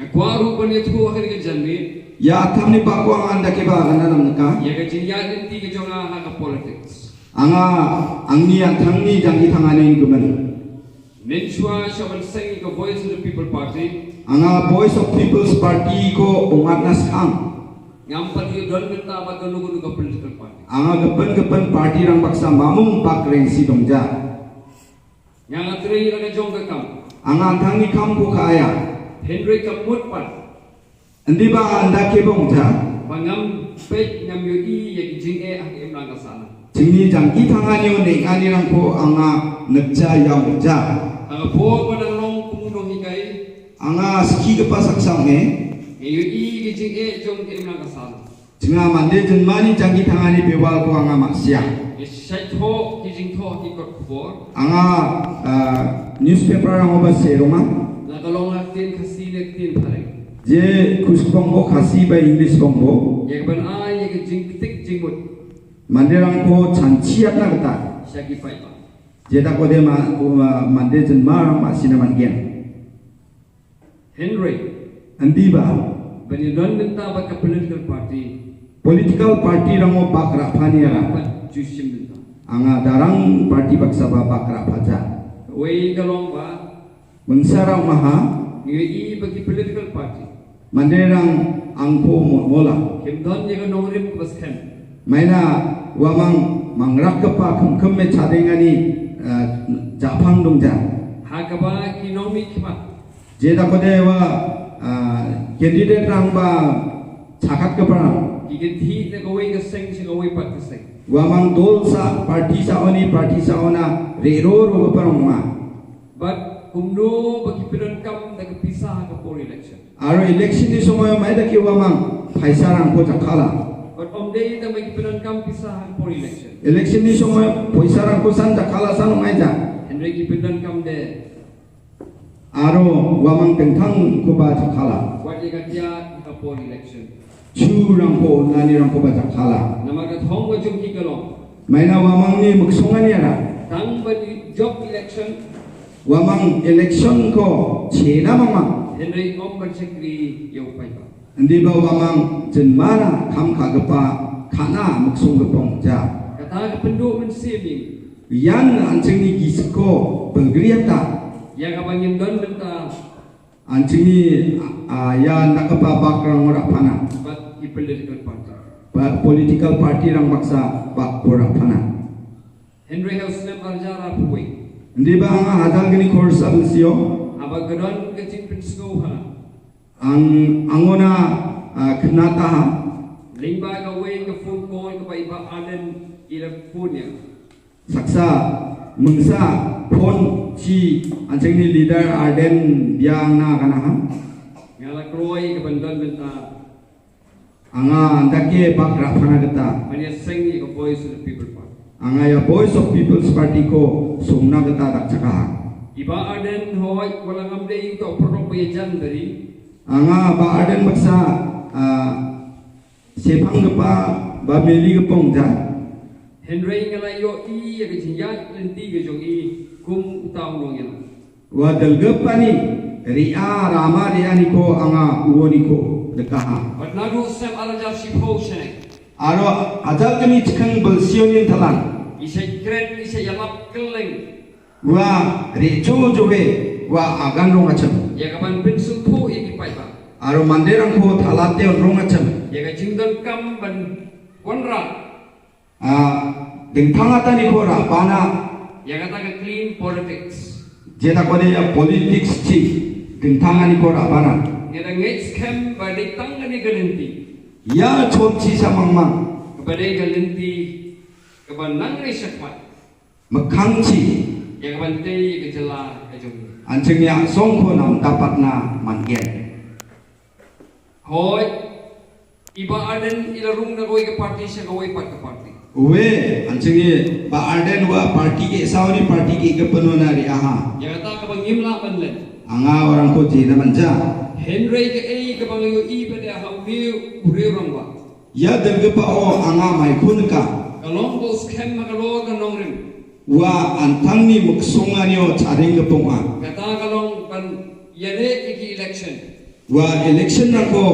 Kuaru penyetu akhir kejanmi. Ya tamni bakwa anda keba kana namka. Ya kejinya inti kejonga hak politics. Anga angni antangni jangi tangane gumen. Menchua shaban sengi ke Voice of the People Party. Anga Voice of People's Party ko umatnas ang. Ngampat yu don minta apa ganu ke political party. Anga gepen party rang baksa mamung pak rengsi dongja. Yang atri raga jong ke kam. Anga antangni kam ko kaya. Henry kamut pan. Andi ba anda kebong ja. Pangam pet ngam yu I ya kijing ak emlang kasana. Jingni jangi tangane ne ngani rang ko anga nekja yang ja. Anga po padang long kumudong hikai. Anga ski kepa saksang ne. Yu I kijing jong ke emlang kasana. Jinga mande jenmani jangi tangane bewal ko anga maksya. Shai tho kijing tho ikot kubor. Anga newspaper rang oba seroma. Nakalong tin kasi tin pareng. Je kuspongbo khasi ba English bongbo. Ya ban ai ya kijing tik jingmut. Manderang ko chanchiat na kata. Shagi pai pa. Je ta ko de mande jenma masina mangen. Henry. Andi ba Benidon minta ba ka political party. political party rango bakra phani ara. Dapat jusim minta. Anga darang party baksa ba bakra phaja. Wei galong ba. Mengsarang maha Ngi I bagi political party. manderang angko mola. Himdon ya nongrim bas kem. Maina wamang mangrak kepa khumkhum me chadengani japang dongja. Hakaba kinomi kema. Je ta ko de wa candidate rang ba chakat kepa Ikan thi na gawin ka seng si gawin pat ka seng. wamang dol sa party sa ona rero ro parong ma. But kumno bagi pinankam na kapisah ka for election. Aro election ni somoy mai da ki wamang paisa rang ko jakhala. But on day na may pinankam pisah for election. Election ni somoy paisa rang ko san jakhala san mai ja. Henry ki pinankam de. Aro wamang tengthang ko ba jakhala. Wajib kerja ka for election. Chu rang ko nani rang ko ba jakhala. Nama ka thong wajib ki kalong. Maina wamang ni muksongani ara. Tang ba job election. Wamang election ko chena mama. Henry Om Sekri yau pai pa. Andi ba wamang jenmana kam kagapa kana muksong gepong ja. Kata ka penduk men saving. Yan ancing ni gisko bergriata. Ya ka bangin don benta. Ancing ni ya nakapa bakrang ora pana. But i political party. Political party rang baksa bak ora pana. Henry House nem arjara puwe. Hindi ba ang hadal gani course abang siyo? Aba gadon kecil pensko ha. Ang angona kenata ha? Lingba gawe ke phone call ke iba aden ila phone ya. Saksa mengsa phone chi ancing ni leader Arden biang na kana ha? Ngala kroi ke bandon benta. Anga andake bakra phana gata. Mania sengi ke Voice of the People Party. Anga ya Voice of People's Party ko sumna gata dakchaka. Iba aden hoy wala ngamde ito produk bayajan dari. Anga ba Arden baksa sepang gapa ba meli gepong ja. Henry ngala yo I ya ke jinja lenti ke jogi kum utaw nong yan. Wa dalgapani ria rama ria ni ko anga uoni ko dekaha. But nadu sem alajar shipo sheneng. Aro ajal kami cikang belsionin talan. Isai keren isai yalap keleng. Wa rejo joge wa agan rong acam. Ya kapan pensu po iki pai pa. Aro manderang ko thalate rong acam. Ya ka jingdon kam ban konra. Dengthang ata ni ko rapana. Ya kata ka clean politics. Jeta ko de ya politics chi. Dengthang ani ko rapana. Ngada ngets kem ba de tang ni galenti. Ya chom chi sa mangmang. Kepada galenti keban nang ni syakmat. Mekhang chi. Ya kapan te ke jela ke jong. Ancing ya song ko nam dapat na manggen. Hoy iba aden ila rung na koy ke party sa koy pat ke party. We ancing ni ba Arden wa party ke sauri party ke kepenona ri aha. Ya kata ka bangimla banlen. Anga orang ko ji na manja. Henry ke ke bangayo I pada hawmi ure rongwa. Ya dalgapa o anga mai kun ka. Kalong ko scam makalo ka nongrim. Wa antang ni muksonga ni o charing gepong a. Kata kalong ban yade iki election. wa election rangko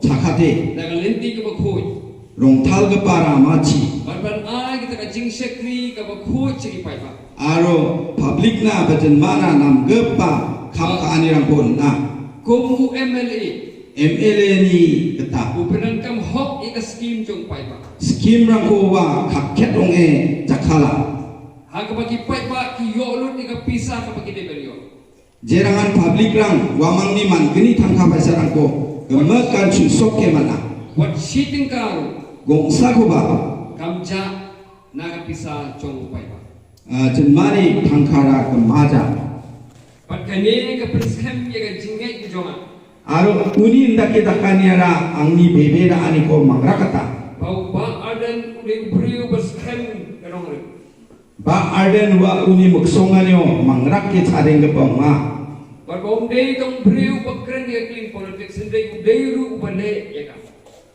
chakate Daga lenti ka bakhoy. rongthal ke para machi Ban ai kita ka jing sekri ka bakhoy chiki pai ba. aro public na bajan mana nam gepa kham ka ani rangko na Kumu MLA. MLA ni kata Upenan kam hok ika scheme jong pai ba. scheme rangko wa khakhet ong e jakhala Ha ka bagi pai ba ki yo lut ika pisah ka bagi debel yo. jerangan public rang wamang ni man geni thangkha paisa rangko gemekan susok ke mana Wat shiting karu gongsa ko ba kamja naga pisah jong pai ba. jenmani thangkhara ke maja Pat kane ka priskam ye ka jingai ki jonga. aro uni indake dakaniara angni bebeda ani ko mangrakata Bau ba adan uling brio beskem kanong re. ba arden wa uni muksonganyo mangrakke chareng ke pama Pat bau dei tong brio bakren ye clean politics ndei dei ru bane ye ka.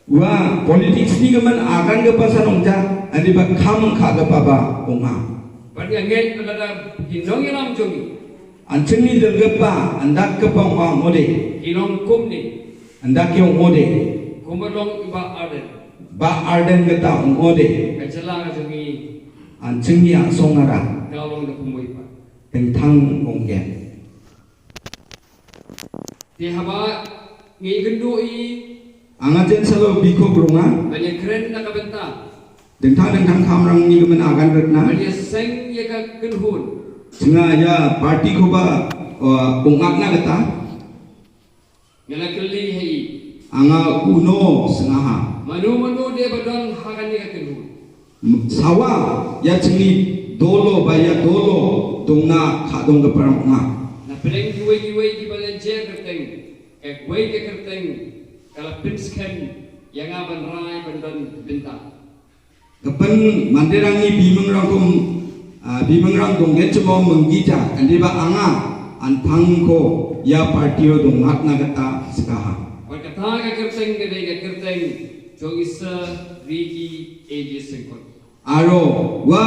wa politics ni gaman agan ke pasanongja adi ba kham kha ke baba onga Pat yang ngai pelada hinong ilam jongi. anchengni delgepa andak ke pama mode Hinong kum ni andak yo mode kumalong iba adan. ba arden ke ta mode Kacela ka jongi anchengni asongara dalong na kumui pa. tengthang ongge Ti haba ngi gendu i angajen salo biko brunga banya kren na kabenta. tengthang khamrang ni gaman agan retna Banya seng ye ka kenhun. Senga ya parti ko ba ungak na kata Ngala keli hei. anga uno sengaha Manu dia badang hakan ni ka kenhun. sawa ya cengi dolo baya dolo dongna khadong ke paranga Na peleng giwe di balan jer kerteng. Ek wei ke kerteng. Kala pinsken yang aban rai bandan bintang. kepen manderangi bimengrang dongge cemo menggija andiba anga anpang ko ya partio dongak na kata sekaha Perkata ka kerteng gede ka kerteng. Jong isa Riki AJ Sengkon. aro wa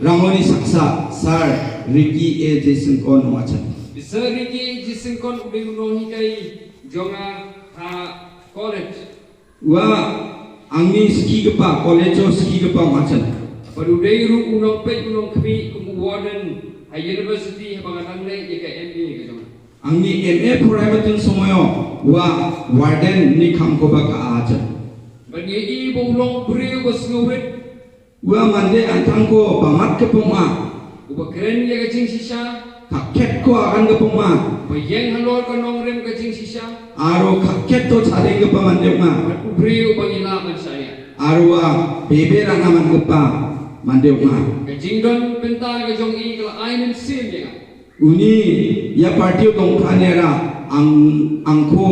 rangoni saksa sar Ricky A Jason kon wacan Bisa Riki AJ Sengkon udah unohi kai jonga ha college. wa angni ski gepa college ski gepa wacan Baru dari ru unong pe unong kami warden ha university ha bangatang le ye ka MA ka jonga. angni MA private somoyo wa warden ni kham ko ba ka ajan Bagi i bolong beri bos ngawit. wa mande antang ko pamat ke poma Uba keren ye ka jing sisa. kaket ko akan ke poma Bayang halor ka nong rem ka jing sisa. aro kaket to chare ke pamande ma Bat ubri ubang ilaman saya. aro wa bebe rangaman ke pa mande ma Ka jing don benta ka jong i kala ainin sim ye ka. uni ya partio dong khanera angko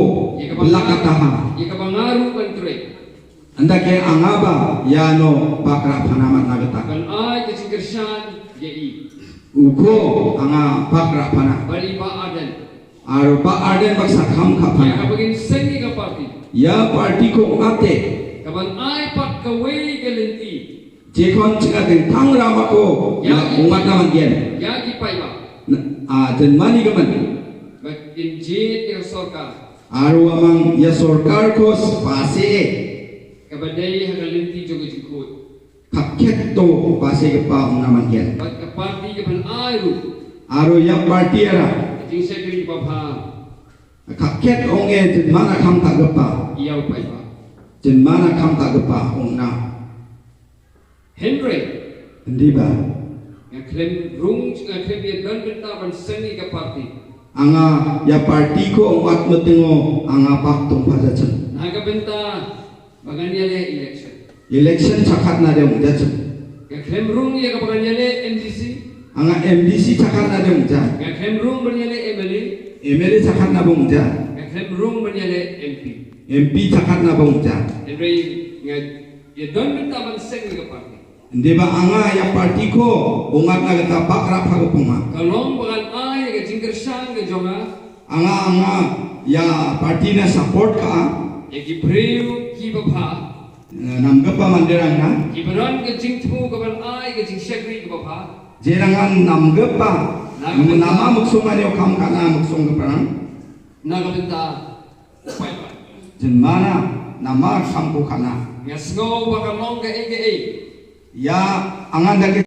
lakataha Ye ka bangaru kan tre. anda ke angaba ya no bakra panaman nagata Kan ay ka jing kersan ye i. uko anga bakra pana Bali ba adan. aro ba arden baksa kham kha Ya ka pana bagin sengi ka party. ya parti ko ate Kaban ay pat ka wei ka lenti. jekon chinga den thang rama ko ya umat naman gen Ya ki pai ba. jenmani gaman Bat in jit yang sorka. aro amang ya sarkar ko pase Kabadai hagalinti jogo jikut. kaket to pase ke pa naman gen Bat ka party ka ban airu. aro ya parti era Jing sekri bapha. kaket onge jenmana kham ta gapa Iyaw pai ba. jenmana kham ta gapa ongna Henry. ndi ba Nga klem rung nga klem ye don benta ban sengi ka party. anga ya parti ko ongat metengo anga pak tong pajachen Naga benta baganyale election. election chakat na de ongjachen Nga klem rung ye ka baganyale MDC. anga MDC chakat na de ongja Nga klem rung banyale MLA. MLA chakat na bongja Nga klem rung banyale MP. MP chakat na bongja Henry nga ye don benta ban sengi ka party. ndi ba anga ya parti ko ongat na gata bakra phagopunga Kalong bagan ay ka jing kersan ka jonga. anga ya parti na support ka Yaki breu ki bapha. namgapa manderang na Ibaran ka jing tmu ka ban ay ka jing sekri ka bapha. jerangan namgapa nama muksung ani okam kana muksung keperang Naga benta Upay pa. Jemana nama sampu kana. Nga sngaw baka long ka ege. Ya angan dagi